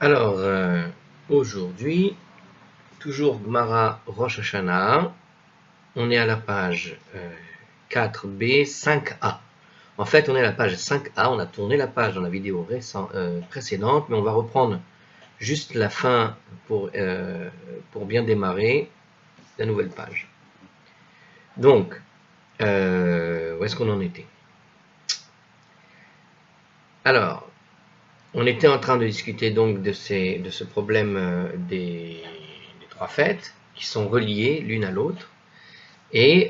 Alors, aujourd'hui, toujours Gemara Rosh Hashanah, on est à la page 4b, 5a. En fait, on est à la page 5a, on a tourné la page dans la vidéo précédente, mais on va reprendre juste la fin pour bien démarrer la nouvelle page. Donc, où est-ce qu'on en était? Alors, on était en train de discuter donc de ce problème des trois fêtes qui sont reliées l'une à l'autre. Et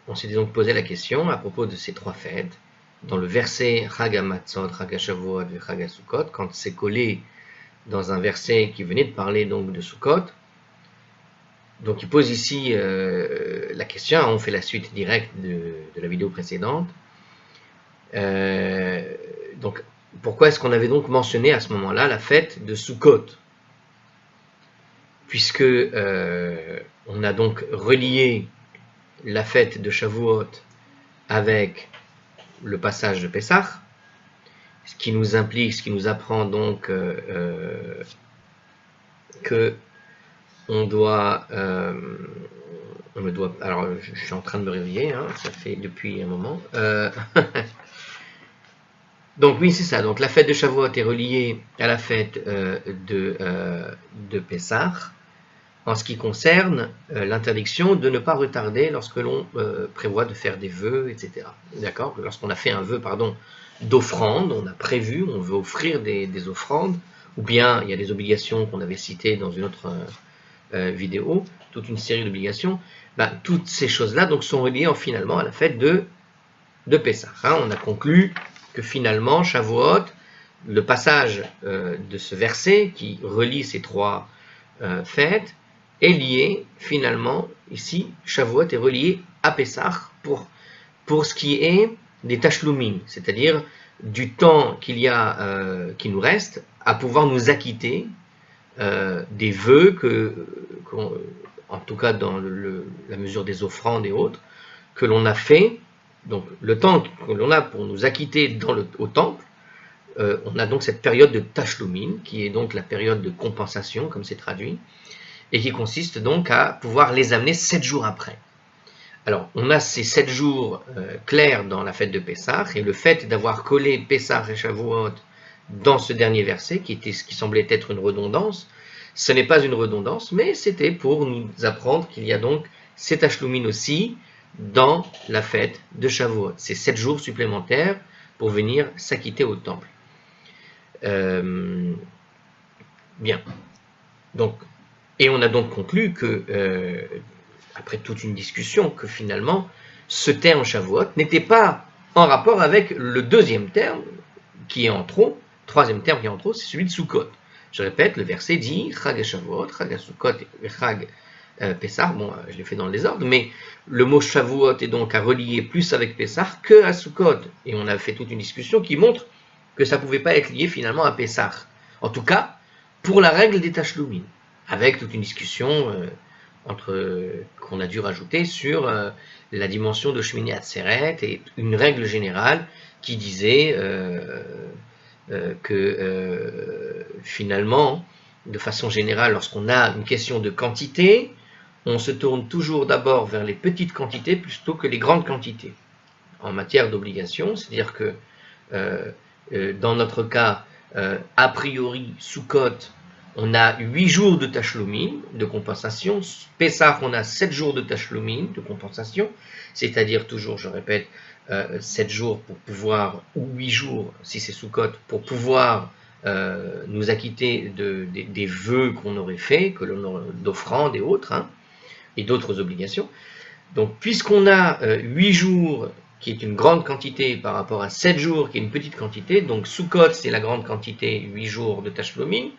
on s'était donc posé la question à propos de ces trois fêtes, dans le verset Chag HaMatzot, Chag HaShavuot et Chag HaSukkot, quand c'est collé dans un verset qui venait de parler donc de Sukkot. Donc il pose ici la question, on fait la suite directe de la vidéo précédente. Donc pourquoi est-ce qu'on avait donc mentionné à ce moment-là la fête de Sukkot? Puisque on a donc relié la fête de Shavuot avec le passage de Pessah, ce qui nous implique, ce qui nous apprend donc que on doit, alors je suis en train de me réveiller, hein, ça fait depuis un moment. Donc oui, c'est ça. Donc la fête de Shavuot est reliée à la fête de Pessah, en ce qui concerne l'interdiction de ne pas retarder lorsque l'on prévoit de faire des vœux, etc. D'accord? Lorsqu'on a fait un vœu, d'offrande, on a prévu, on veut offrir des offrandes, ou bien il y a des obligations qu'on avait citées dans une autre vidéo, toute une série d'obligations, toutes ces choses-là donc sont reliées finalement à la fête de Pessah. Hein, on a conclu que finalement, Shavuot, le passage de ce verset qui relie ces trois fêtes, est lié finalement, ici, Shavuot est relié à Pessah pour ce qui est des tashlumin, c'est-à-dire du temps qu'il y a, qui nous reste à pouvoir nous acquitter des vœux en tout cas dans la mesure des offrandes et autres, que l'on a fait. Donc le temps que l'on a pour nous acquitter au temple, on a donc cette période de tashlumin, qui est donc la période de compensation, comme c'est traduit, et qui consiste donc à pouvoir les amener 7 jours après. Alors, on a ces 7 jours clairs dans la fête de Pessah, et le fait d'avoir collé Pessah et Shavuot dans ce dernier verset, ce qui semblait être une redondance, ce n'est pas une redondance, mais c'était pour nous apprendre qu'il y a donc ces tashlumin aussi dans la fête de Shavuot. C'est 7 jours supplémentaires pour venir s'acquitter au temple. Bien. Donc, et on a donc conclu que, après toute une discussion, que finalement, ce terme Shavuot n'était pas en rapport avec le deuxième terme qui est en trop, troisième terme qui est en trop, c'est celui de Sukkot. Je répète, le verset dit Chag HaShavuot, Chag HaSukkot et Chag Pessah. Bon, je l'ai fait dans le désordre, mais le mot Shavuot est donc à relier plus avec Pessah que à Sukkot. Et on a fait toute une discussion qui montre que ça ne pouvait pas être lié finalement à Pessah. En tout cas, pour la règle des tashlumin, avec toute une discussion qu'on a dû rajouter sur la dimension de Shmini Atzeret et une règle générale qui disait que finalement, de façon générale, lorsqu'on a une question de quantité, on se tourne toujours d'abord vers les petites quantités plutôt que les grandes quantités en matière d'obligation, c'est-à-dire que dans notre cas, a priori, Sukkot, on a 8 jours de tashlumin, de compensation. Pessah, on a 7 jours de tashlumin, de compensation, c'est-à-dire toujours, je répète, 7 jours pour pouvoir, ou 8 jours, si c'est Sukkot, pour pouvoir nous acquitter des vœux qu'on aurait faits, d'offrandes et autres, hein, et d'autres obligations. Donc, puisqu'on a 8 jours, qui est une grande quantité par rapport à 7 jours, qui est une petite quantité, donc Sukkot, c'est la grande quantité, 8 jours de tashlumin,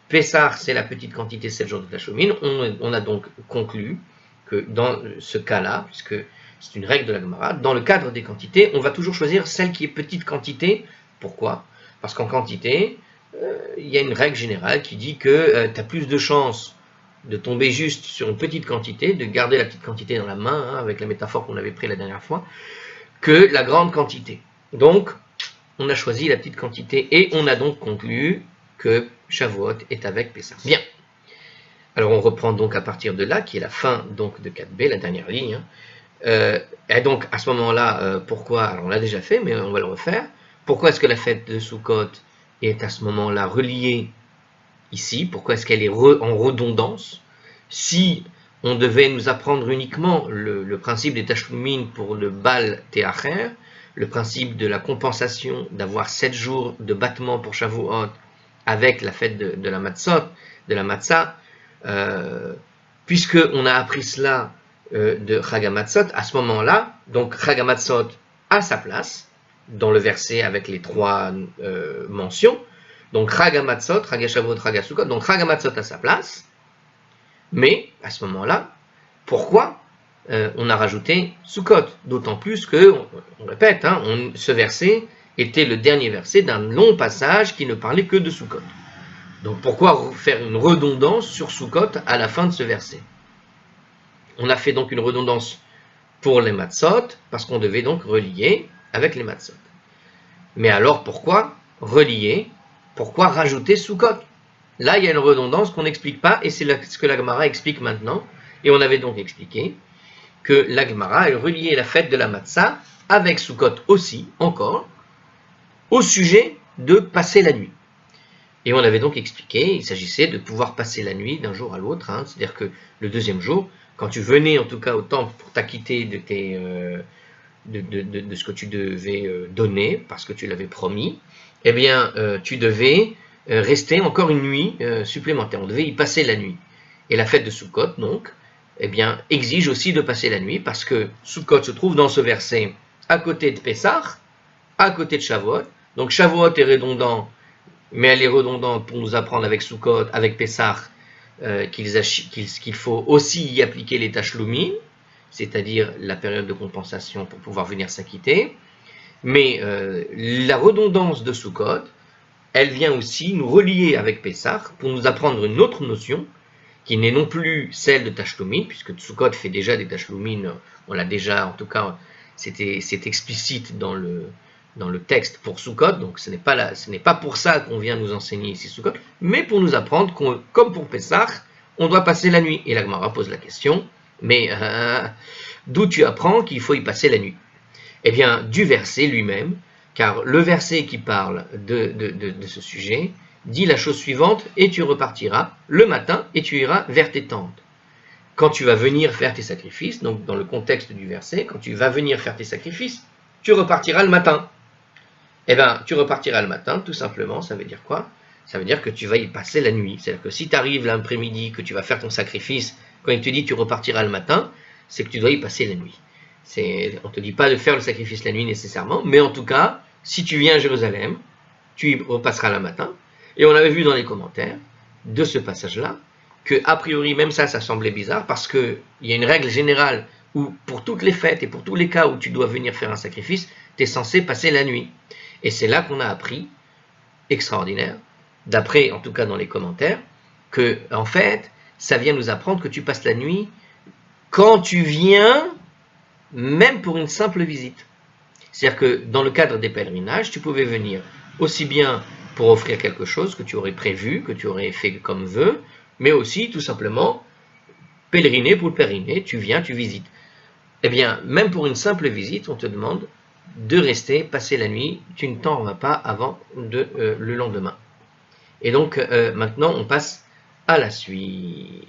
Pessah, c'est la petite quantité, 7 jours de tashlumin. On a donc conclu que dans ce cas-là, puisque c'est une règle de la Gemara, dans le cadre des quantités, on va toujours choisir celle qui est petite quantité. Pourquoi? Parce qu'en quantité, il y a une règle générale qui dit que tu as plus de chances de tomber juste sur une petite quantité, de garder la petite quantité dans la main, hein, avec la métaphore qu'on avait prise la dernière fois, que la grande quantité. Donc, on a choisi la petite quantité et on a donc conclu que Shavuot est avec Pessah. Bien. Alors on reprend donc à partir de là, qui est la fin donc de 4b, la dernière ligne. Et donc à ce moment-là, pourquoi, alors on l'a déjà fait, mais on va le refaire. Pourquoi est-ce que la fête de Sukkot est à ce moment-là reliée ici? Pourquoi est-ce qu'elle est en redondance? Si on devait nous apprendre uniquement le principe des Tashlumin pour le Bal Teacher, le principe de la compensation d'avoir 7 jours de battement pour Shavuot avec la fête de la Matzah, puisqu'on a appris cela de Chag HaMatzot, à ce moment-là, donc Chag HaMatzot a sa place dans le verset avec les 3 mentions. Donc Chag HaMatzot, Chag HaShavuot, Chag HaSukkot, donc Chag HaMatzot a sa place, mais à ce moment-là, pourquoi on a rajouté Sukkot? D'autant plus que, on répète, ce verset était le dernier verset d'un long passage qui ne parlait que de Sukkot. Donc pourquoi faire une redondance sur Sukkot à la fin de ce verset? On a fait donc une redondance pour les Matzot, parce qu'on devait donc relier avec les Matzot. Mais alors pourquoi relier? Pourquoi rajouter Sukkot? Là, il y a une redondance qu'on n'explique pas, et c'est ce que la Gemara explique maintenant. Et on avait donc expliqué que la Gemara elle reliait la fête de la Matzah avec Sukkot aussi, encore, au sujet de passer la nuit. Et on avait donc expliqué, il s'agissait de pouvoir passer la nuit d'un jour à l'autre, c'est-à-dire que le deuxième jour, quand tu venais en tout cas au temple pour t'acquitter de ce que tu devais donner, parce que tu l'avais promis, eh bien tu devais rester encore une nuit supplémentaire, on devait y passer la nuit. Et la fête de Sukkot, donc, eh bien, exige aussi de passer la nuit, parce que Sukkot se trouve dans ce verset à côté de Pessah, à côté de Shavuot. Donc Shavuot est redondant, mais elle est redondante pour nous apprendre avec Sukkot, avec Pessah, qu'il faut aussi y appliquer les Tashlumin, c'est-à-dire la période de compensation pour pouvoir venir s'acquitter. Mais la redondance de Sukkot, elle vient aussi nous relier avec Pessah pour nous apprendre une autre notion, qui n'est non plus celle de Tashlumin, puisque Sukkot fait déjà des Tashlumin, on l'a déjà, en tout cas, c'est explicite dans le texte pour Sukkot, donc ce n'est pas pour ça qu'on vient nous enseigner ici Sukkot, mais pour nous apprendre qu'on, comme pour Pessah, on doit passer la nuit. Et la Gemara pose la question, mais d'où tu apprends qu'il faut y passer la nuit? Eh bien, du verset lui-même, car le verset qui parle de ce sujet dit la chose suivante: et tu repartiras le matin et tu iras vers tes tentes. Quand tu vas venir faire tes sacrifices, donc dans le contexte du verset, quand tu vas venir faire tes sacrifices, tu repartiras le matin. Eh bien, tu repartiras le matin, tout simplement, ça veut dire quoi? Ça veut dire que tu vas y passer la nuit. C'est-à-dire que si tu arrives l'après-midi, que tu vas faire ton sacrifice, quand il te dit tu repartiras le matin, c'est que tu dois y passer la nuit. On ne te dit pas de faire le sacrifice la nuit nécessairement, mais en tout cas, si tu viens à Jérusalem, tu y repasseras le matin. Et on avait vu dans les commentaires de ce passage-là que, a priori, même ça semblait bizarre, parce qu'il y a une règle générale où, pour toutes les fêtes et pour tous les cas où tu dois venir faire un sacrifice, tu es censé passer la nuit. Et c'est là qu'on a appris, extraordinaire, d'après, en tout cas dans les commentaires, que, en fait, ça vient nous apprendre que tu passes la nuit quand tu viens, même pour une simple visite. C'est-à-dire que, dans le cadre des pèlerinages, tu pouvais venir aussi bien pour offrir quelque chose que tu aurais prévu, que tu aurais fait comme vœu, mais aussi, tout simplement, pèleriner pour le pèleriner, tu viens, tu visites. Eh bien, même pour une simple visite, on te demande de rester, passer la nuit, tu ne t'en vas pas avant le lendemain. Et donc, maintenant, on passe à la suite.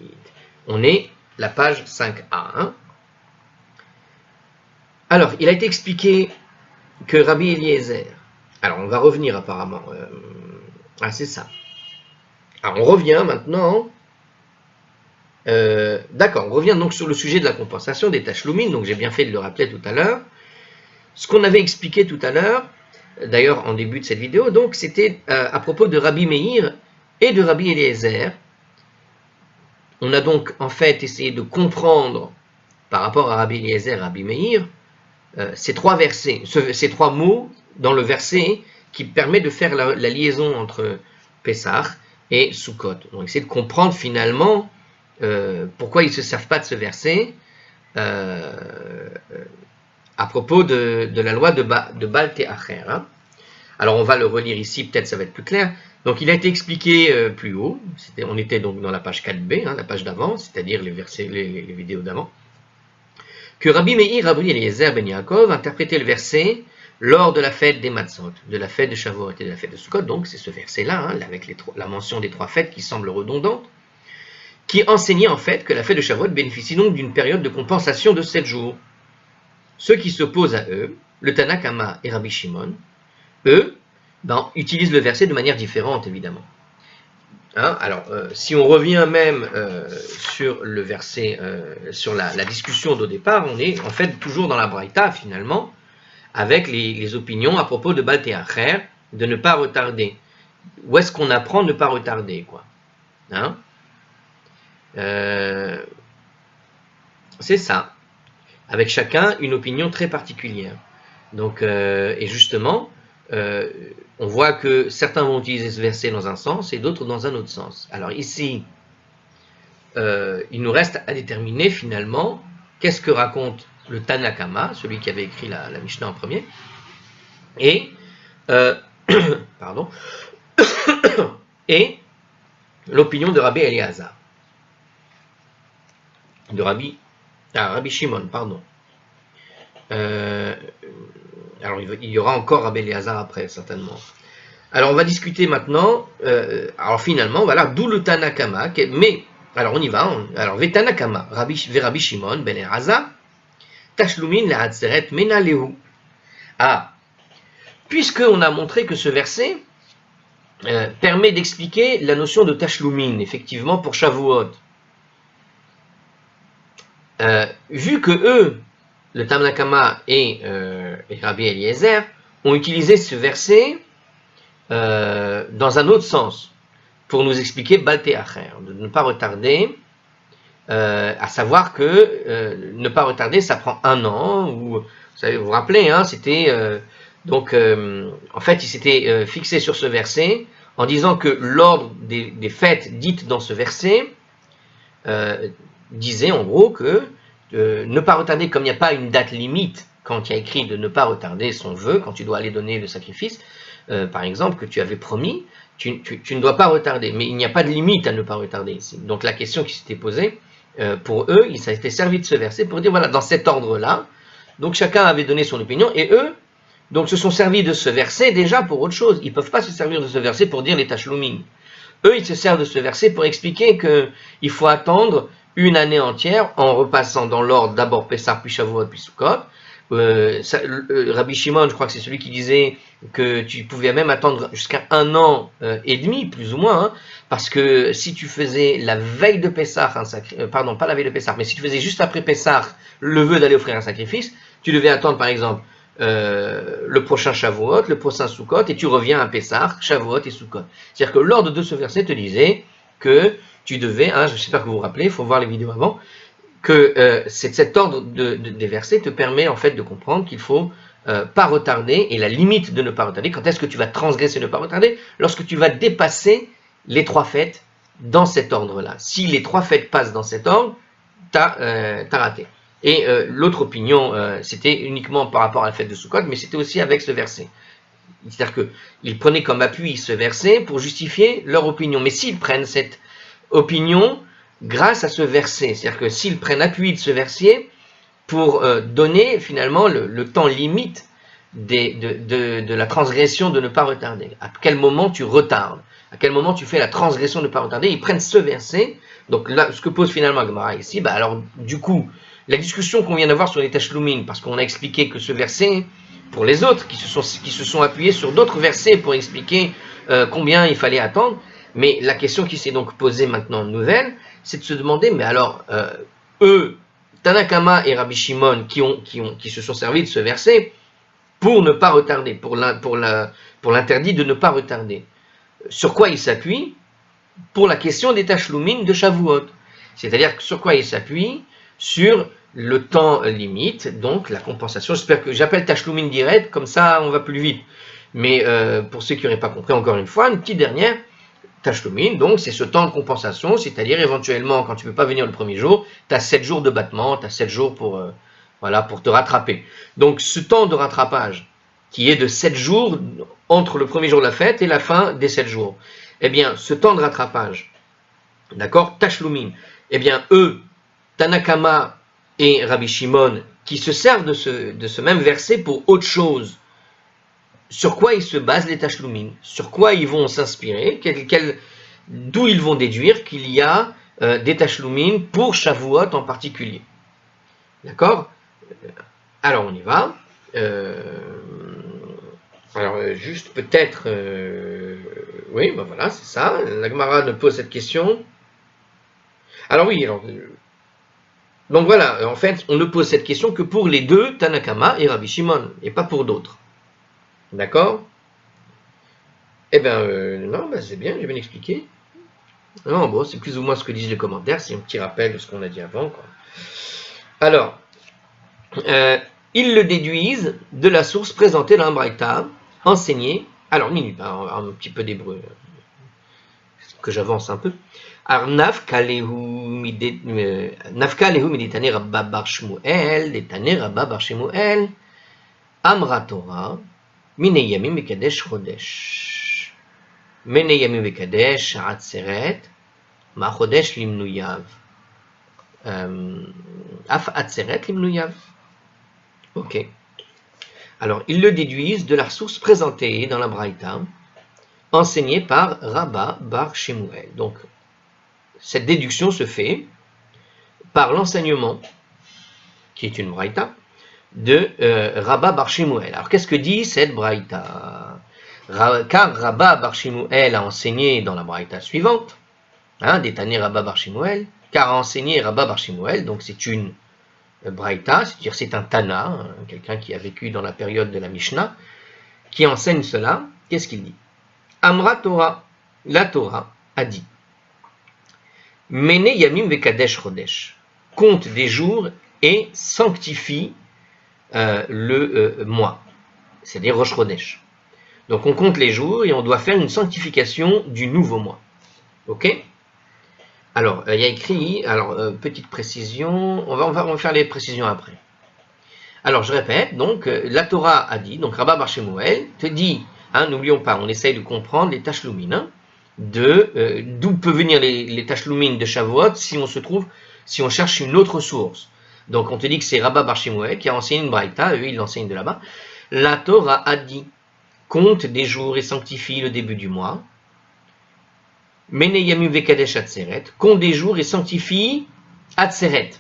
On est la page 5a. Alors, il a été expliqué que Rabbi Eliezer, alors on va revenir apparemment, c'est ça. Alors on revient maintenant, d'accord, on revient donc sur le sujet de la compensation des Tashlumin, donc j'ai bien fait de le rappeler tout à l'heure. Ce qu'on avait expliqué tout à l'heure, d'ailleurs en début de cette vidéo, donc c'était à propos de Rabbi Meir et de Rabbi Eliezer. On a donc en fait essayé de comprendre par rapport à Rabbi Eliezer et Rabbi Meir ces trois versets, ces trois mots dans le verset qui permet de faire la liaison entre Pessah et Sukkot. On essaie de comprendre finalement pourquoi ils ne se servent pas de ce verset à propos de la loi de Bal Teacher. Alors on va le relire ici, peut-être ça va être plus clair. Donc il a été expliqué plus haut, on était donc dans la page 4b, la page d'avant, c'est-à-dire les versets, les vidéos d'avant, que Rabbi Meir, Rabbi Eliezer ben Yaakov interprétait le verset lors de la fête des Matzot, de la fête de Shavuot et de la fête de Sukkot. Donc c'est ce verset-là, avec la mention des 3 fêtes qui semble redondante, qui enseignait en fait que la fête de Shavuot bénéficie donc d'une période de compensation de 7 jours. Ceux qui s'opposent à eux, le Tanna Kama et Rabbi Shimon, eux, utilisent le verset de manière différente, évidemment. Alors, si on revient même sur le verset, sur la discussion d'au départ, on est en fait toujours dans la Braïta, finalement, avec les opinions à propos de Baal Te'acher, de ne pas retarder. Où est-ce qu'on apprend ne pas retarder, quoi? C'est ça. Avec chacun une opinion très particulière. Donc, et justement, on voit que certains vont utiliser ce verset dans un sens et d'autres dans un autre sens. Alors ici, il nous reste à déterminer finalement qu'est-ce que raconte le Tanna Kama, celui qui avait écrit la Mishnah en premier, et pardon, et l'opinion de Rabbi Eliezer, de Rabbi Shimon, pardon. Alors il y aura encore Rabbi Eliezer après, certainement. Alors on va discuter maintenant, alors finalement, voilà, d'où le Tanna Kama, mais, alors on y va, alors Vetana Kama, Rabbi Shimon ben Eliezer, Tashlumin le'atzeret mena lehu. Puisqu'on a montré que ce verset permet d'expliquer la notion de Tashlumin, effectivement, pour Shavuot. Vu que eux, le Tanna Kama et Rabbi Eliezer, ont utilisé ce verset dans un autre sens, pour nous expliquer Baal Te'acher, de ne pas retarder, à savoir que ne pas retarder, ça prend 1 an, ou vous vous rappelez, c'était en fait, il s'était fixé sur ce verset en disant que l'ordre des fêtes dites dans ce verset disait en gros que ne pas retarder, comme il n'y a pas une date limite quand il y a écrit de ne pas retarder son vœu, quand tu dois aller donner le sacrifice, par exemple, que tu avais promis, tu ne dois pas retarder, mais il n'y a pas de limite à ne pas retarder ici. Donc la question qui s'était posée, pour eux, il s'était servi de ce verset pour dire, voilà, dans cet ordre-là, donc chacun avait donné son opinion, et eux, donc se sont servis de ce verset déjà pour autre chose. Ils ne peuvent pas se servir de ce verset pour dire les tashlumin. Eux, ils se servent de ce verset pour expliquer qu'il faut attendre une année entière en repassant dans l'ordre d'abord Pessah, puis Shavuot, puis Sukkot. Rabbi Shimon, je crois que c'est celui qui disait que tu pouvais même attendre jusqu'à 1 an et demi, plus ou moins, parce que si tu faisais la veille de Pessah, pardon, pas la veille de Pessah, mais si tu faisais juste après Pessah le vœu d'aller offrir un sacrifice, tu devais attendre par exemple le prochain Shavuot, le prochain Sukkot, et tu reviens à Pessah, Shavuot et Sukkot. C'est-à-dire que l'ordre de ce verset te disait que tu devais, j'espère que vous vous rappelez, il faut voir les vidéos avant, que cet ordre des versets te permet en fait de comprendre qu'il faut pas retarder, et la limite de ne pas retarder, quand est-ce que tu vas transgresser ne pas retarder? Lorsque tu vas dépasser les 3 fêtes dans cet ordre-là. Si les 3 fêtes passent dans cet ordre, t'as raté. Et l'autre opinion, c'était uniquement par rapport à la fête de Sukkot, mais c'était aussi avec ce verset. C'est-à-dire qu'ils prenaient comme appui ce verset pour justifier leur opinion. Mais s'ils prennent cette opinion grâce à ce verset, c'est-à-dire que s'ils prennent appui de ce verset pour donner finalement le temps limite de la transgression de ne pas retarder. À quel moment tu retardes? À quel moment tu fais la transgression de ne pas retarder? Ils prennent ce verset. Donc là, ce que pose finalement Gemara ici, alors du coup, la discussion qu'on vient d'avoir sur les tashlumin, parce qu'on a expliqué que ce verset, pour les autres qui se sont appuyés sur d'autres versets pour expliquer combien il fallait attendre, mais la question qui s'est donc posée maintenant nouvelle, c'est de se demander, mais alors, eux, Tanna Kama et Rabbi Shimon, qui se sont servis de ce verset pour ne pas retarder, pour l'interdit de ne pas retarder. Sur quoi ils s'appuient? Pour la question des tashlumin de Shavuot. C'est-à-dire sur quoi ils s'appuient? Sur le temps limite, donc la compensation. J'espère que j'appelle tashlumin direct, comme ça on va plus vite. Mais pour ceux qui n'auraient pas compris, encore une fois, une petite dernière, tashlumin, donc c'est ce temps de compensation, c'est-à-dire éventuellement quand tu ne peux pas venir le premier jour, tu as 7 jours de battement, tu as 7 jours pour te rattraper. Donc ce temps de rattrapage, qui est de 7 jours entre le premier jour de la fête et la fin des 7 jours. Eh bien, ce temps de rattrapage, d'accord, Tashlumin, eh bien, eux, Tanakama et Rabbi Shimon, qui se servent de ce même verset pour autre chose, sur quoi ils se basent les Tashlumin, sur quoi ils vont s'inspirer, d'où ils vont déduire qu'il y a des Tashlumin pour Shavuot en particulier. D'accord? Alors on y va. Juste peut-être, oui, ben voilà, c'est ça. La Gemara ne pose cette question. Alors oui, donc voilà, en fait, on ne pose cette question que pour les deux, Tanakama et Rabbi Shimon, et pas pour d'autres. D'accord? Eh bien, non, c'est bien, j'ai bien expliqué. Non, bon, c'est plus ou moins ce que disent les commentaires, c'est un petit rappel de ce qu'on a dit avant, quoi. Alors, ils le déduisent de la source présentée dans la Braïta, enseignée, alors, un petit peu d'hébreu, que j'avance un peu. Nafka lehu midetane Rabba bar Shmuel, detane Rabba bar Shmuel, Amra Torah, mine yamim vekadesh chodesh. Mine yamim vekadesh atzeret, ma chodesh limnuyav. Af atzeret limnuyav. Ok. Alors, ils le déduisent de la source présentée dans la Braïta, enseignée par Rabba bar Shemuel. Donc, cette déduction se fait par l'enseignement, qui est une Braïta, de Rabba bar Shemuel. Alors, qu'est-ce que dit cette Braïta? Car Rabba bar Shemuel a enseigné dans la Braïta suivante, détané Rabba bar Shemuel, car a enseigné Rabba bar Shemuel, donc c'est une Braïta, c'est-à-dire c'est un Tana, quelqu'un qui a vécu dans la période de la Mishnah, qui enseigne cela. Qu'est-ce qu'il dit? Amra Torah, la Torah a dit, Mene Yamim Vekadesh Chodesh, compte des jours et sanctifie le mois, c'est-à-dire Rosh Chodesh. Donc on compte les jours et on doit faire une sanctification du nouveau mois. Ok? Alors, il y a écrit, petite précision, on va faire les précisions après. Alors, je répète, donc, la Torah a dit, donc Rabba bar Shemuel te dit, n'oublions pas, on essaye de comprendre les Tashlumin, d'où peuvent venir les Tashlumin de Shavuot si on cherche une autre source. Donc, on te dit que c'est Rabba bar Shemuel qui a enseigné une Braïta, eux, ils l'enseignent de là-bas. La Torah a dit, compte des jours et sanctifie le début du mois. Mene Yamim Vekadesh Atzeret, compte des jours et sanctifie Atzeret.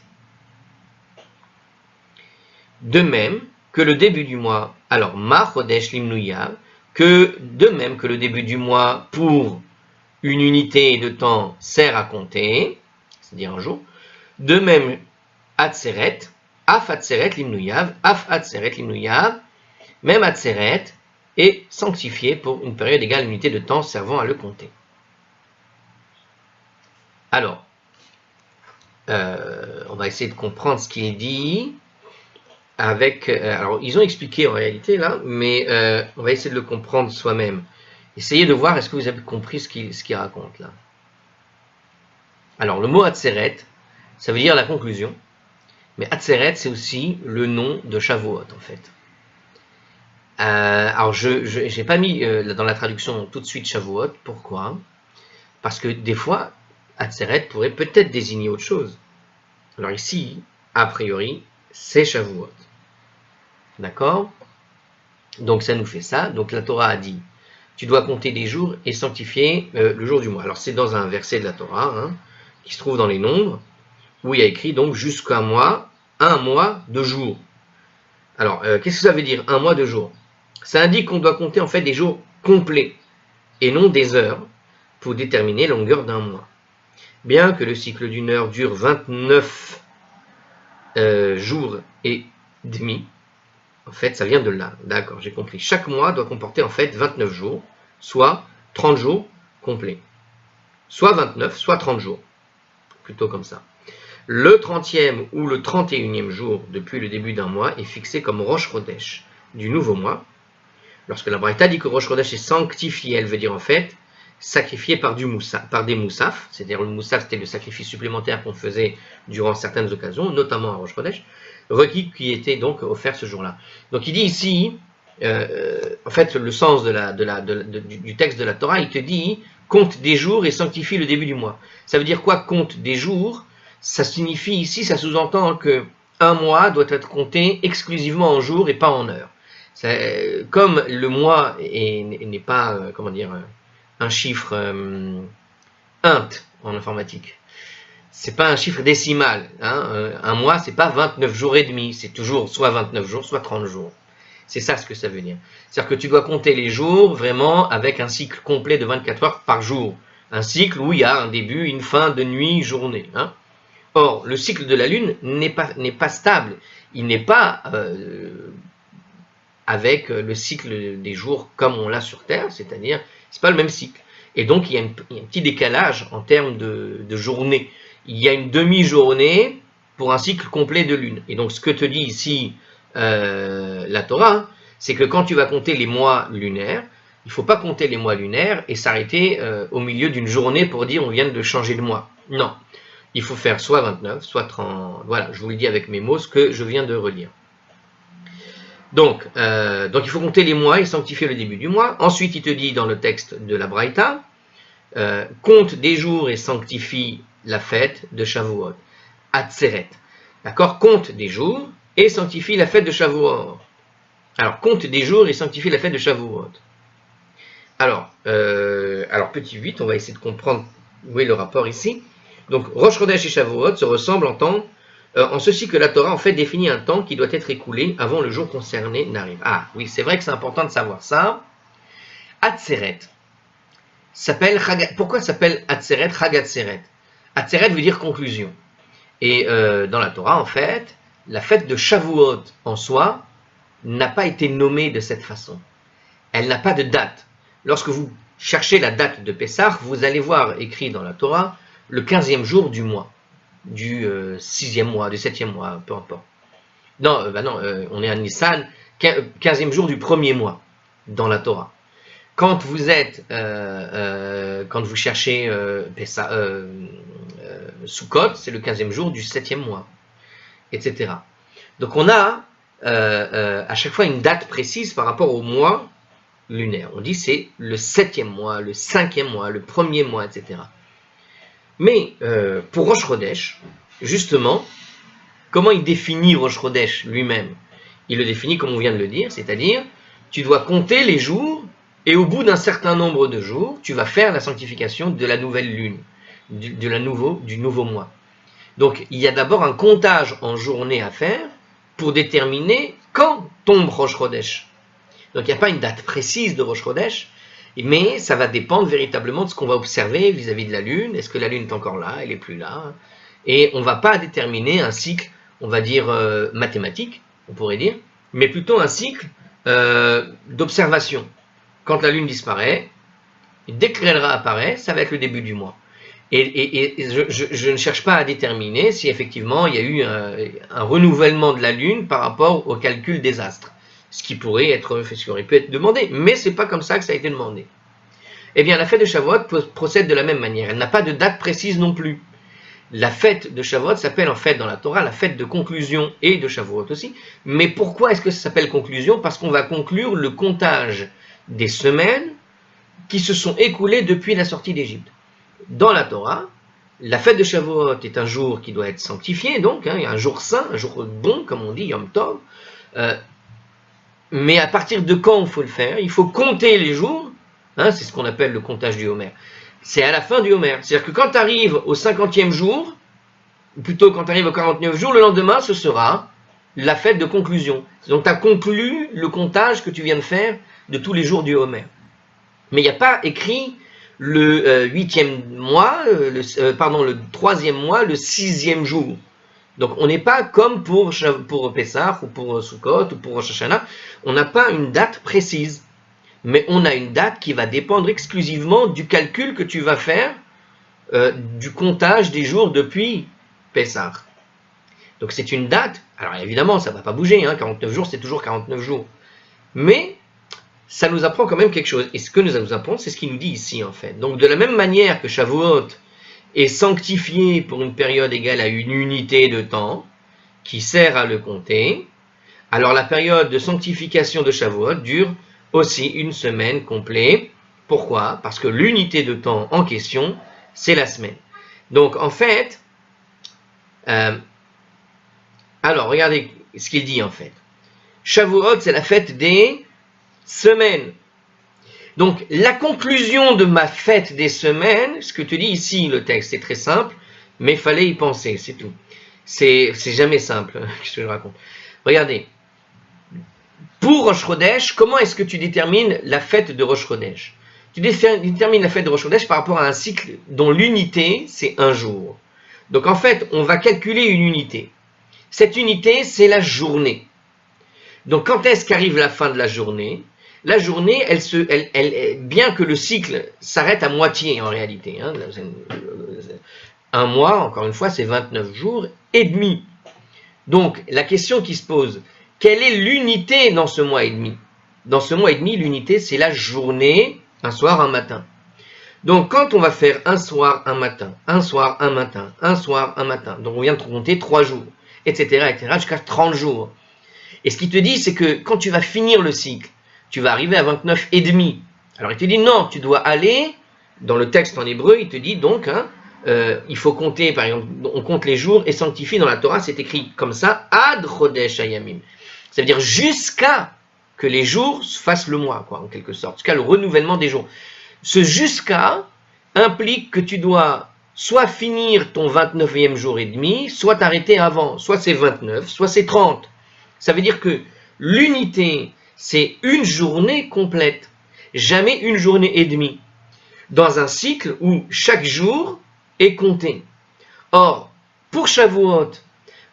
De même que le début du mois, alors Ma Chodesh Limnuyav, que de même que le début du mois pour une unité de temps sert à compter, c'est-à-dire un jour, de même Atzeret, Af Atzeret Limnuyav, Af Atzeret Limnuyav, même Atzeret est sanctifié pour une période égale à une unité de temps servant à le compter. Alors, on va essayer de comprendre ce qu'il dit avec... alors, ils ont expliqué en réalité là, mais on va essayer de le comprendre soi-même. Essayez de voir, est-ce que vous avez compris ce qu'il raconte là. Alors, le mot Atzeret, ça veut dire la conclusion, mais Atzeret, c'est aussi le nom de Shavuot en fait. Alors, je n'ai pas mis dans la traduction tout de suite Shavuot, pourquoi? Parce que des fois, Atzeret pourrait peut-être désigner autre chose. Alors ici, a priori, c'est Shavuot. D'accord? Donc ça nous fait ça. Donc la Torah a dit, tu dois compter des jours et sanctifier le jour du mois. Alors c'est dans un verset de la Torah, qui se trouve dans les Nombres, où il y a écrit donc jusqu'à un mois de jours. Alors, qu'est-ce que ça veut dire, un mois de jours? Ça indique qu'on doit compter en fait des jours complets, et non des heures, pour déterminer la longueur d'un mois. Bien que le cycle d'une heure dure 29 jours et demi, en fait, ça vient de là. D'accord, j'ai compris. Chaque mois doit comporter en fait 29 jours, soit 30 jours complets. Soit 29, soit 30 jours. Plutôt comme ça. Le 30e ou le 31e jour depuis le début d'un mois est fixé comme Rosh Chodesh du nouveau mois. Lorsque la Braïta dit que Rosh Chodesh est sanctifié, elle veut dire en fait sacrifié par des moussaf, c'est-à-dire le moussaf c'était le sacrifice supplémentaire qu'on faisait durant certaines occasions, notamment à Rosh Chodesh, requis qui était donc offert ce jour-là. Donc il dit ici en fait, le sens du texte de la Torah, il te dit compte des jours et sanctifie le début du mois. Ça veut dire quoi, compte des jours? Ça signifie ici, ça sous-entend que un mois doit être compté exclusivement en jours et pas en heures. Comme le mois n'est pas, comment dire, un chiffre int en informatique. C'est pas un chiffre décimal. Hein. Un mois, c'est pas 29 jours et demi. C'est toujours soit 29 jours, soit 30 jours. C'est ça ce que ça veut dire. C'est-à-dire que tu dois compter les jours vraiment avec un cycle complet de 24 heures par jour. Un cycle où il y a un début, une fin de nuit, journée. Hein. Or, le cycle de la Lune n'est pas stable. Il n'est pas avec le cycle des jours comme on l'a sur Terre, c'est-à-dire, c'est pas le même cycle. Et donc, il y a un petit décalage en termes de journée. Il y a une demi-journée pour un cycle complet de Lune. Et donc, ce que te dit ici la Torah, c'est que quand tu vas compter les mois lunaires, il ne faut pas compter les mois lunaires et s'arrêter au milieu d'une journée pour dire on vient de changer de mois. Non, il faut faire soit 29, soit 30. Voilà, je vous le dis avec mes mots, ce que je viens de relire. Donc il faut compter les mois et sanctifier le début du mois. Ensuite, il te dit dans le texte de la Braïta, compte des jours et sanctifie la fête de Shavuot. Atzeret. D'accord? Compte des jours et sanctifie la fête de Shavuot. Alors, compte des jours et sanctifie la fête de Shavuot. Alors petit 8, on va essayer de comprendre où est le rapport ici. Donc, Rosh Chodesh et Shavuot se ressemblent en temps, en ceci que la Torah en fait définit un temps qui doit être écoulé avant le jour concerné n'arrive. Ah oui, c'est vrai que c'est important de savoir ça. Atzeret pourquoi s'appelle Atzeret Chag Atzeret? Atzeret veut dire conclusion. Et dans la Torah, en fait, la fête de Shavuot en soi n'a pas été nommée de cette façon. Elle n'a pas de date. Lorsque vous cherchez la date de Pessah, vous allez voir écrit dans la Torah le 15e jour du mois, du 6e mois, du 7e mois, peu importe. Non, on est à Nissan, 15e jour du premier mois dans la Torah. Quand vous êtes, quand vous cherchez Sukkot, c'est le 15e jour du 7e mois, etc. Donc on a à chaque fois une date précise par rapport au mois lunaire. On dit c'est le 7e mois, le 5e mois, le 1er mois, etc. Mais pour Rosh Chodesh, justement, comment il définit Rosh Chodesh lui-même? Il le définit comme on vient de le dire, c'est-à-dire tu dois compter les jours et au bout d'un certain nombre de jours, tu vas faire la sanctification de la nouvelle lune, du nouveau mois. Donc il y a d'abord un comptage en journée à faire pour déterminer quand tombe Rosh Chodesh. Donc il n'y a pas une date précise de Rosh Chodesh, mais ça va dépendre véritablement de ce qu'on va observer vis-à-vis de la Lune. Est-ce que la Lune est encore là? Elle n'est plus là. Et on ne va pas déterminer un cycle, on va dire mathématique, on pourrait dire, mais plutôt un cycle d'observation. Quand la Lune disparaît, dès qu'elle réapparaît, ça va être le début du mois. Et je ne cherche pas à déterminer si effectivement il y a eu un renouvellement de la Lune par rapport au calcul des astres. Ce qui pourrait être, ce qui aurait pu être demandé, mais c'est pas comme ça que ça a été demandé. Eh bien, la fête de Shavuot procède de la même manière. Elle n'a pas de date précise non plus. La fête de Shavuot s'appelle en fait dans la Torah la fête de conclusion et de Shavuot aussi. Mais pourquoi est-ce que ça s'appelle conclusion? Parce qu'on va conclure le comptage des semaines qui se sont écoulées depuis la sortie d'Égypte. Dans la Torah, la fête de Shavuot est un jour qui doit être sanctifié, donc il y a un jour saint, un jour bon, comme on dit, Yom Tov. Mais à partir de quand il faut le faire? Il faut compter les jours, c'est ce qu'on appelle le comptage du Homer. C'est à la fin du Homer. C'est-à-dire que quand tu arrives au 50e jour, ou plutôt quand tu arrives au 49e jour, le lendemain, ce sera la fête de conclusion. Donc tu as conclu le comptage que tu viens de faire de tous les jours du Homer. Mais il n'y a pas écrit le 8e mois, le 3e mois, le 6e jour. Donc on n'est pas comme pour Pessah ou pour Sukkot ou pour Rosh Hashanah, on n'a pas une date précise, mais on a une date qui va dépendre exclusivement du calcul que tu vas faire du comptage des jours depuis Pessah. Donc c'est une date, alors évidemment ça ne va pas bouger, 49 jours c'est toujours 49 jours, mais ça nous apprend quand même quelque chose, et ce que nous apprend c'est ce qu'il nous dit ici en fait. Donc de la même manière que Shavuot est sanctifié pour une période égale à une unité de temps qui sert à le compter, Alors la période de sanctification de Shavuot dure aussi une semaine complète. Pourquoi? Parce que l'unité de temps en question, c'est la semaine. Donc en fait, alors regardez ce qu'il dit en fait. Shavuot, c'est la fête des semaines. Donc la conclusion de ma fête des semaines, ce que te dit ici le texte, c'est très simple, mais il fallait y penser, c'est tout. C'est jamais simple, qu'est-ce que je raconte. Regardez, pour Rosh Chodesh, comment est-ce que tu détermines la fête de Rosh Chodesh? Tu détermines la fête de Rosh Chodesh par rapport à un cycle dont l'unité, c'est un jour. Donc en fait, on va calculer une unité. Cette unité, c'est la journée. Donc quand est-ce qu'arrive la fin de la journée? La journée, bien que le cycle s'arrête à moitié en réalité. Hein, un mois, encore une fois, c'est 29 jours et demi. Donc la question qui se pose, quelle est l'unité dans ce mois et demi? Dans ce mois et demi, l'unité, c'est la journée, un soir, un matin. Donc quand on va faire un soir, un matin, un soir, un matin, un soir, un matin, donc on vient de compter 3 jours, etc., jusqu'à 30 jours. Et ce qu'il te dit, c'est que quand tu vas finir le cycle, tu vas arriver à 29 et demi. Alors il te dit non, tu dois aller, dans le texte en hébreu, il te dit donc, il faut compter, par exemple, on compte les jours et sanctifie dans la Torah, c'est écrit comme ça, Ad Chodesh Hayamim. Ça veut dire jusqu'à que les jours fassent le mois, quoi, en quelque sorte, jusqu'à le renouvellement des jours. Ce jusqu'à implique que tu dois soit finir ton 29e jour et demi, soit t'arrêter avant, soit c'est 29, soit c'est 30. Ça veut dire que l'unité, c'est une journée complète, jamais une journée et demie, dans un cycle où chaque jour est compté. Or, pour Shavuot,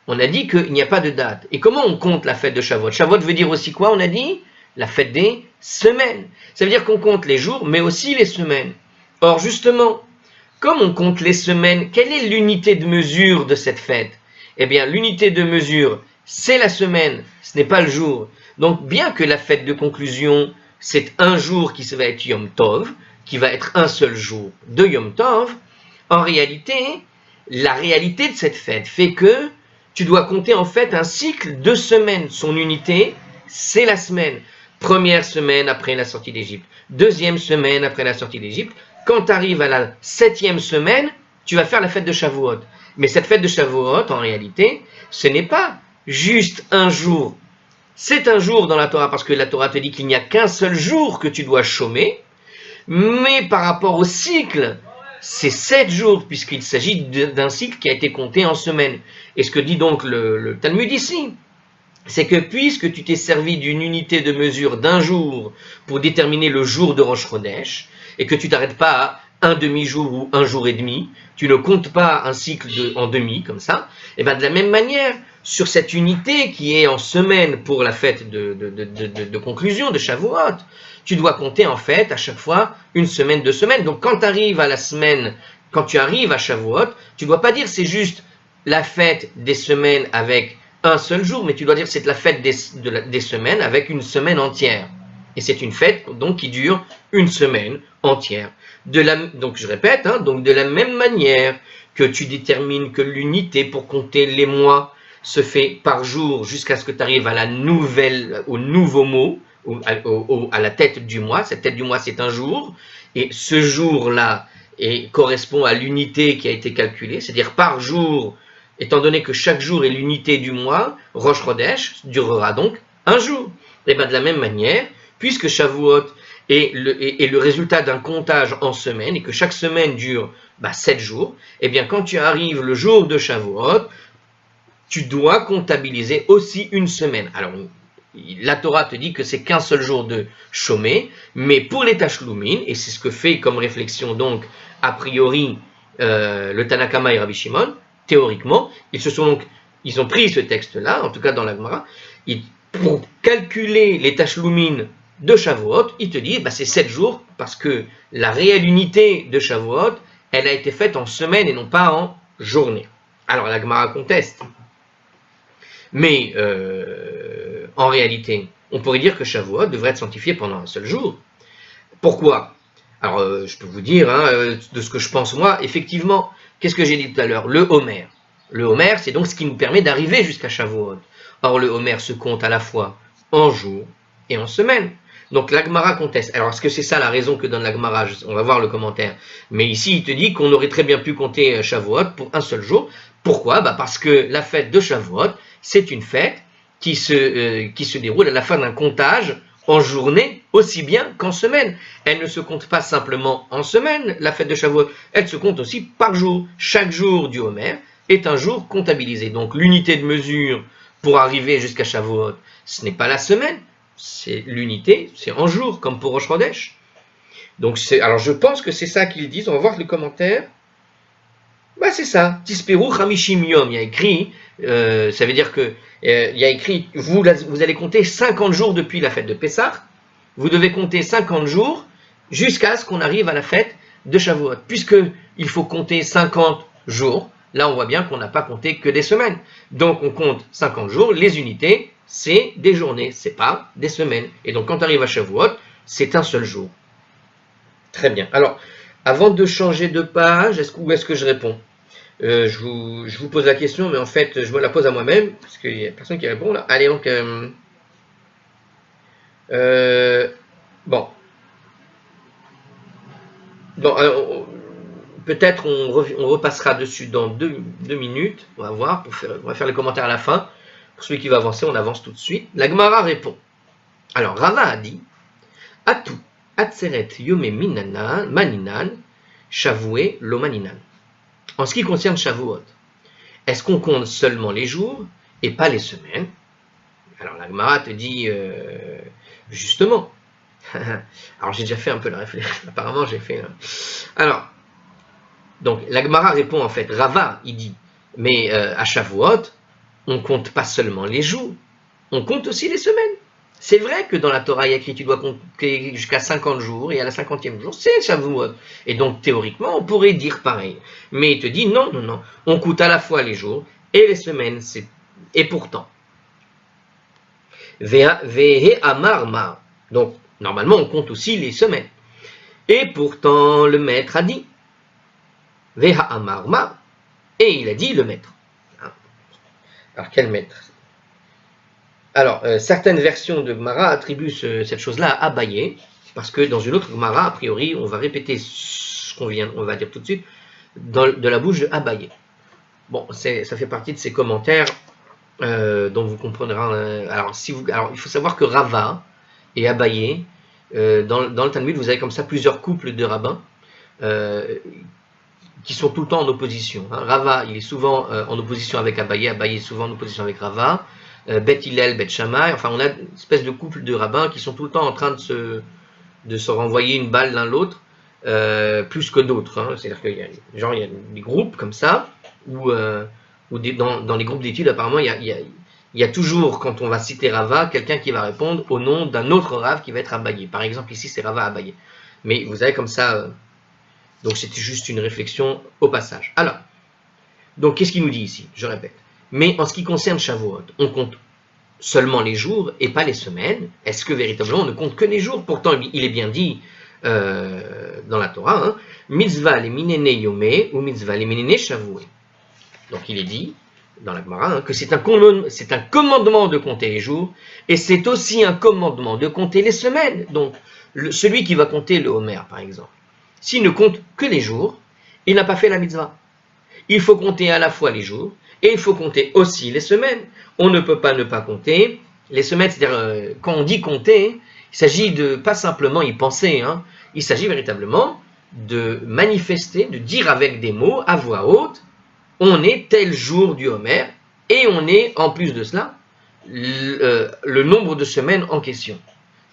on a dit qu'il n'y a pas de date. Et comment on compte la fête de Shavuot? Shavuot veut dire aussi quoi, on a dit? La fête des semaines. Ça veut dire qu'on compte les jours, mais aussi les semaines. Or, justement, comme on compte les semaines, quelle est l'unité de mesure de cette fête? Eh bien, l'unité de mesure, c'est la semaine, ce n'est pas le jour. Donc, bien que la fête de conclusion, c'est un jour qui va être Yom Tov, qui va être un seul jour de Yom Tov, en réalité, la réalité de cette fête fait que tu dois compter en fait un cycle de semaines. Son unité, c'est la semaine. Première semaine après la sortie d'Égypte, deuxième semaine après la sortie d'Égypte. Quand tu arrives à la 7e semaine, tu vas faire la fête de Shavuot. Mais cette fête de Shavuot, en réalité, ce n'est pas juste un jour. C'est un jour dans la Torah, parce que la Torah te dit qu'il n'y a qu'un seul jour que tu dois chômer, mais par rapport au cycle, c'est 7 jours, puisqu'il s'agit d'un cycle qui a été compté en semaines. Et ce que dit donc le Talmud ici, c'est que puisque tu t'es servi d'une unité de mesure d'un jour pour déterminer le jour de Rosh Chodesh, et que tu t'arrêtes pas à un demi-jour ou un jour et demi, tu ne comptes pas un cycle en demi, comme ça, et bien de la même manière, sur cette unité qui est en semaine pour la fête de conclusion de Shavuot, tu dois compter en fait à chaque fois une semaine, 2 semaines. Donc quand tu arrives à la semaine, quand tu arrives à Shavuot, tu ne dois pas dire c'est juste la fête des semaines avec un seul jour, mais tu dois dire c'est la fête des semaines avec une semaine entière. Et c'est une fête donc qui dure une semaine entière. Donc je répète, donc de la même manière que tu détermines que l'unité pour compter les mois se fait par jour jusqu'à ce que tu arrives au nouveau mot, à la tête du mois. Cette tête du mois, c'est un jour. Et ce jour-là correspond à l'unité qui a été calculée. C'est-à-dire par jour, étant donné que chaque jour est l'unité du mois, Rosh Chodesh durera donc un jour. Et bien de la même manière, puisque Shavuot est le résultat d'un comptage en semaine et que chaque semaine dure 7 jours, et bien quand tu arrives le jour de Shavuot, tu dois comptabiliser aussi une semaine. Alors, la Torah te dit que c'est qu'un seul jour de chômé, mais pour les Tashlumin, et c'est ce que fait comme réflexion donc, a priori, le Tanna Kama et Rabbi Shimon, théoriquement, ils ont pris ce texte-là, en tout cas dans la Gemara, pour calculer les Tashlumin de Shavuot, il te dit, c'est 7 jours, parce que la réelle unité de Shavuot, elle a été faite en semaine et non pas en journée. Alors la Gemara conteste. Mais en réalité, on pourrait dire que Shavuot devrait être sanctifié pendant un seul jour. Pourquoi? Alors, je peux vous dire, de ce que je pense moi, effectivement, qu'est-ce que j'ai dit tout à l'heure? Le Homer. Le Homer, c'est donc ce qui nous permet d'arriver jusqu'à Shavuot. Or, le Homer se compte à la fois en jours et en semaines. Donc la Gemara conteste. Alors est-ce que c'est ça la raison que donne la Gemara? On va voir le commentaire. Mais ici il te dit qu'on aurait très bien pu compter Shavuot pour un seul jour. Pourquoi? Parce que la fête de Shavuot, c'est une fête qui se déroule à la fin d'un comptage en journée aussi bien qu'en semaine. Elle ne se compte pas simplement en semaine, la fête de Shavuot, elle se compte aussi par jour. Chaque jour du Homer est un jour comptabilisé. Donc l'unité de mesure pour arriver jusqu'à Shavuot, ce n'est pas la semaine, c'est l'unité, c'est en jour, comme pour Rosh Chodesh. Donc alors je pense que c'est ça qu'ils disent, on va voir le commentaire. C'est ça, Tisperu Chamishim Yom, il y a écrit, ça veut dire que il y a écrit, vous allez compter 50 jours depuis la fête de Pessah, vous devez compter 50 jours jusqu'à ce qu'on arrive à la fête de Shavuot. Puisqu'il faut compter 50 jours, là on voit bien qu'on n'a pas compté que des semaines. Donc on compte 50 jours, les unités, c'est des journées, c'est pas des semaines. Et donc quand on arrive à Shavuot, c'est un seul jour. Très bien. Alors, avant de changer de page, où est-ce que je réponds? Je vous pose la question, mais en fait, je me la pose à moi-même, parce qu'il n'y a personne qui répond là. Allez, donc, bon. Peut-être on repassera dessus dans deux minutes, on va voir, on va faire les commentaires à la fin. Pour celui qui va avancer, on avance tout de suite. La Gemara répond. Alors, Rava a dit, Atu, Atzeret Yome Maninan, Shavoué Lo Maninan. En ce qui concerne Shavuot, est-ce qu'on compte seulement les jours et pas les semaines? Alors la Gemara te dit, justement. Alors j'ai déjà fait un peu la réflexion, apparemment j'ai fait... Alors, donc la Gemara répond en fait, Rava, il dit, mais à Shavuot, on compte pas seulement les jours, on compte aussi les semaines. C'est vrai que dans la Torah, il y a écrit tu dois compter jusqu'à 50 jours, et à la 50e jour, c'est Shavuot. Et donc, théoriquement, on pourrait dire pareil. Mais il te dit, non, on compte à la fois les jours et les semaines. Et pourtant, Vehe Amar Ma. Donc, normalement, on compte aussi les semaines. Et pourtant, le maître a dit, Veha Amar Ma. Et il a dit le maître. Alors, quel maître? Alors, certaines versions de Gemara attribuent cette chose-là à Abaye, parce que dans une autre Gemara, a priori, on va répéter ce on va dire tout de suite, de la bouche de Abaye. Bon, ça fait partie de ces commentaires dont vous comprendrez. Alors, il faut savoir que Rava et Abaye, dans le Talmud, vous avez comme ça plusieurs couples de rabbins qui sont tout le temps en opposition. Rava, il est souvent en opposition avec Abaye, Abaye est souvent en opposition avec Rava. Beth Hillel, Beth Shammai, enfin on a une espèce de couple de rabbins qui sont tout le temps en train de se renvoyer une balle l'un l'autre, plus que d'autres. C'est-à-dire qu'il y a des groupes comme ça, où dans les groupes d'études, apparemment, il y a toujours, quand on va citer Rava, quelqu'un qui va répondre au nom d'un autre Rav qui va être Abaye. Par exemple, ici, c'est Rava Abaye. Mais vous avez comme ça... donc c'était juste une réflexion au passage. Alors, donc qu'est-ce qu'il nous dit ici? Je répète. Mais en ce qui concerne Shavuot, on compte seulement les jours et pas les semaines. Est-ce que véritablement on ne compte que les jours? Pourtant, il est bien dit dans la Torah, mitzvah le minene yomé ou mitzvah le minene Shavuot. Donc il est dit dans la Gemara que c'est un commandement de compter les jours et c'est aussi un commandement de compter les semaines. Donc celui qui va compter le Homer, par exemple, s'il ne compte que les jours, il n'a pas fait la mitzvah. Il faut compter à la fois les jours et il faut compter aussi les semaines. On ne peut pas ne pas compter les semaines. C'est-à-dire, quand on dit compter, il s'agit de pas simplement y penser. Il s'agit véritablement de manifester, de dire avec des mots, à voix haute, on est tel jour du Homer, et on est, en plus de cela, le nombre de semaines en question.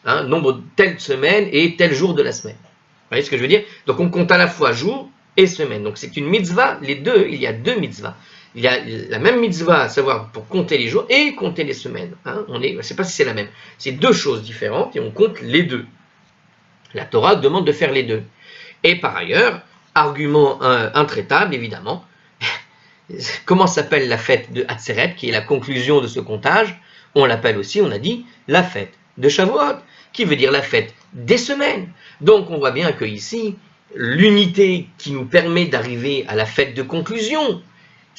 Nombre de telle semaine et tel jour de la semaine. Vous voyez ce que je veux dire? Donc on compte à la fois jour et semaine. Donc c'est une mitzvah, les deux, il y a deux mitzvahs. Il y a la même mitzvah, à savoir pour compter les jours et compter les semaines. Je ne sais pas si c'est la même. C'est deux choses différentes et on compte les deux. La Torah demande de faire les deux. Et par ailleurs, argument intraitable, évidemment, comment s'appelle la fête de Hatzeret, qui est la conclusion de ce comptage? On l'appelle aussi, on a dit, la fête de Shavuot, qui veut dire la fête des semaines. Donc on voit bien que ici, l'unité qui nous permet d'arriver à la fête de conclusion,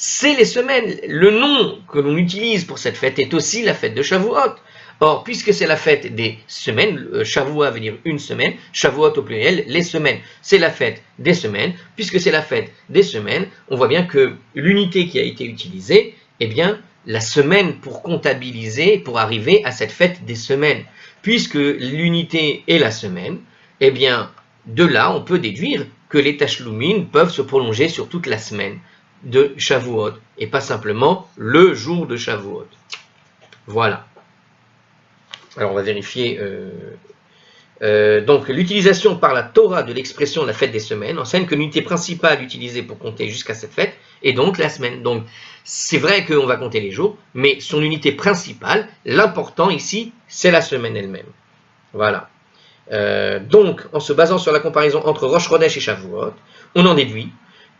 c'est les semaines. Le nom que l'on utilise pour cette fête est aussi la fête de Shavuot. Or, puisque c'est la fête des semaines, Shavuot veut dire une semaine, Shavuot au pluriel, les semaines, c'est la fête des semaines. Puisque c'est la fête des semaines, on voit bien que l'unité qui a été utilisée, eh bien, la semaine pour comptabiliser, pour arriver à cette fête des semaines. Puisque l'unité est la semaine, eh bien, de là, on peut déduire que les tashlumin peuvent se prolonger sur toute la semaine de Shavuot, et pas simplement le jour de Shavuot. Voilà. Alors, on va vérifier. Donc, l'utilisation par la Torah de l'expression de la fête des semaines enseigne que l'unité principale utilisée pour compter jusqu'à cette fête est donc la semaine. Donc, c'est vrai qu'on va compter les jours, mais son unité principale, l'important ici, c'est la semaine elle-même. Voilà. Donc, en se basant sur la comparaison entre Rosh Chodesh et Shavuot, on en déduit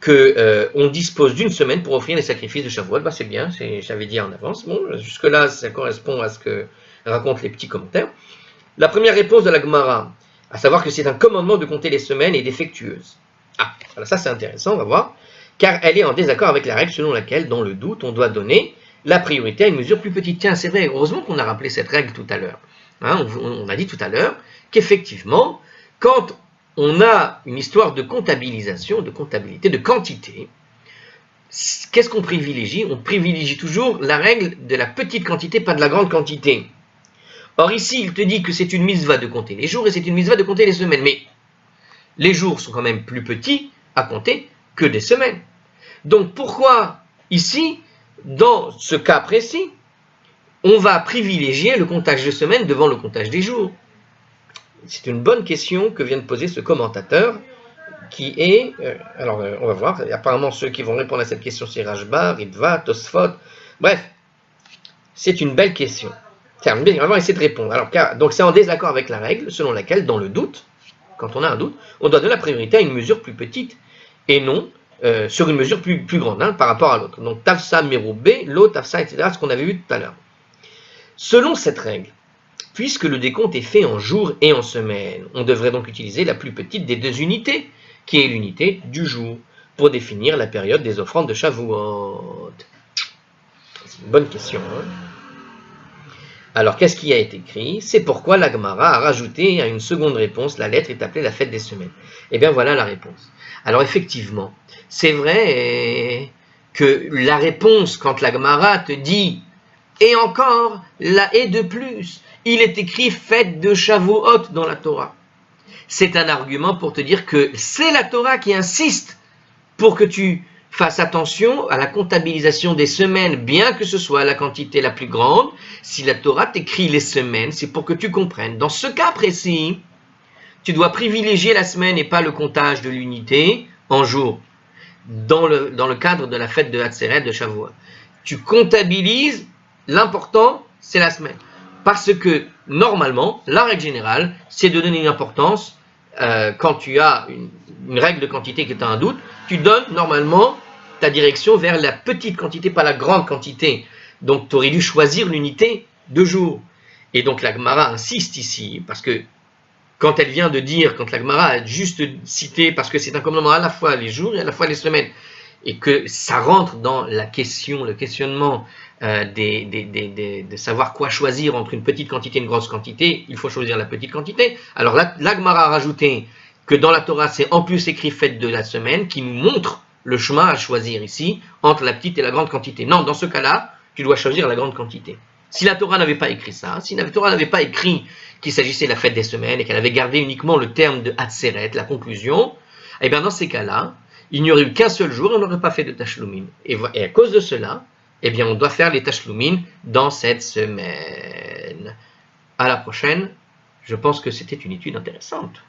qu'on dispose d'une semaine pour offrir les sacrifices de Shavuot. Bah, c'est bien, j'avais dit en avance. Bon, jusque-là, ça correspond à ce que racontent les petits commentaires. La première réponse de la Gemara, à savoir que c'est un commandement de compter les semaines, est défectueuse. Ah, alors ça c'est intéressant, on va voir, car elle est en désaccord avec la règle selon laquelle, dans le doute, on doit donner la priorité à une mesure plus petite. Tiens, c'est vrai, heureusement qu'on a rappelé cette règle tout à l'heure. Hein, on a dit tout à l'heure qu'effectivement, quand on a une histoire de comptabilisation, de comptabilité, de quantité, qu'est-ce qu'on privilégie? On privilégie toujours la règle de la petite quantité, pas de la grande quantité. Or ici, il te dit que c'est une mitzvah de compter les jours et c'est une mitzvah de compter les semaines. Mais les jours sont quand même plus petits à compter que des semaines. Donc pourquoi ici, dans ce cas précis, on va privilégier le comptage de semaines devant le comptage des jours? C'est une bonne question que vient de poser ce commentateur qui est... on va voir, apparemment ceux qui vont répondre à cette question c'est Rashba, Ritva, Tosfot, bref, c'est une belle question. Tiens, on va essayer de répondre. Alors, donc c'est en désaccord avec la règle selon laquelle, dans le doute, quand on a un doute, on doit donner la priorité à une mesure plus petite et non sur une mesure plus grande par rapport à l'autre. Donc Tafsa, Meroubé, l'autre, Tafsa, etc., ce qu'on avait vu tout à l'heure. Selon cette règle, puisque le décompte est fait en jours et en semaines, on devrait donc utiliser la plus petite des deux unités, qui est l'unité du jour, pour définir la période des offrandes de Shavuot. C'est une bonne question, hein? Alors, qu'est-ce qui a été écrit? C'est pourquoi la Gemara a rajouté à une seconde réponse, la lettre est appelée la fête des semaines. Eh bien, voilà la réponse. Alors, effectivement, c'est vrai que la réponse, quand la Gemara te dit « et encore, là et de plus », il est écrit « fête de Shavuot » dans la Torah. C'est un argument pour te dire que c'est la Torah qui insiste pour que tu fasses attention à la comptabilisation des semaines, bien que ce soit la quantité la plus grande. Si la Torah t'écrit les semaines, c'est pour que tu comprennes. Dans ce cas précis, tu dois privilégier la semaine et pas le comptage de l'unité en jours, dans le cadre de la fête de Hatzeret, de Shavuot. Tu comptabilises, l'important, c'est la semaine. Parce que, normalement, la règle générale, c'est de donner une importance, quand tu as une règle de quantité qui est un doute, tu donnes normalement ta direction vers la petite quantité, pas la grande quantité. Donc tu aurais dû choisir l'unité de jour. Et donc la Gemara insiste ici, parce que quand elle vient de dire, quand la Gemara a juste cité, parce que c'est un commandement à la fois les jours et à la fois les semaines, et que ça rentre dans la question, le questionnement de savoir quoi choisir entre une petite quantité et une grosse quantité, il faut choisir la petite quantité. Alors la Gemara a rajouté que dans la Torah, c'est en plus écrit fête de la semaine, qui nous montre le chemin à choisir ici, entre la petite et la grande quantité. Non, dans ce cas-là, tu dois choisir la grande quantité. Si la Torah n'avait pas écrit ça, si la Torah n'avait pas écrit qu'il s'agissait de la fête des semaines, et qu'elle avait gardé uniquement le terme de Hatzeret, la conclusion, eh bien dans ces cas-là, il n'y aurait eu qu'un seul jour et on n'aurait pas fait de tashlumin. Et à cause de cela, eh bien on doit faire les tashlumin dans cette semaine. À la prochaine, je pense que c'était une étude intéressante.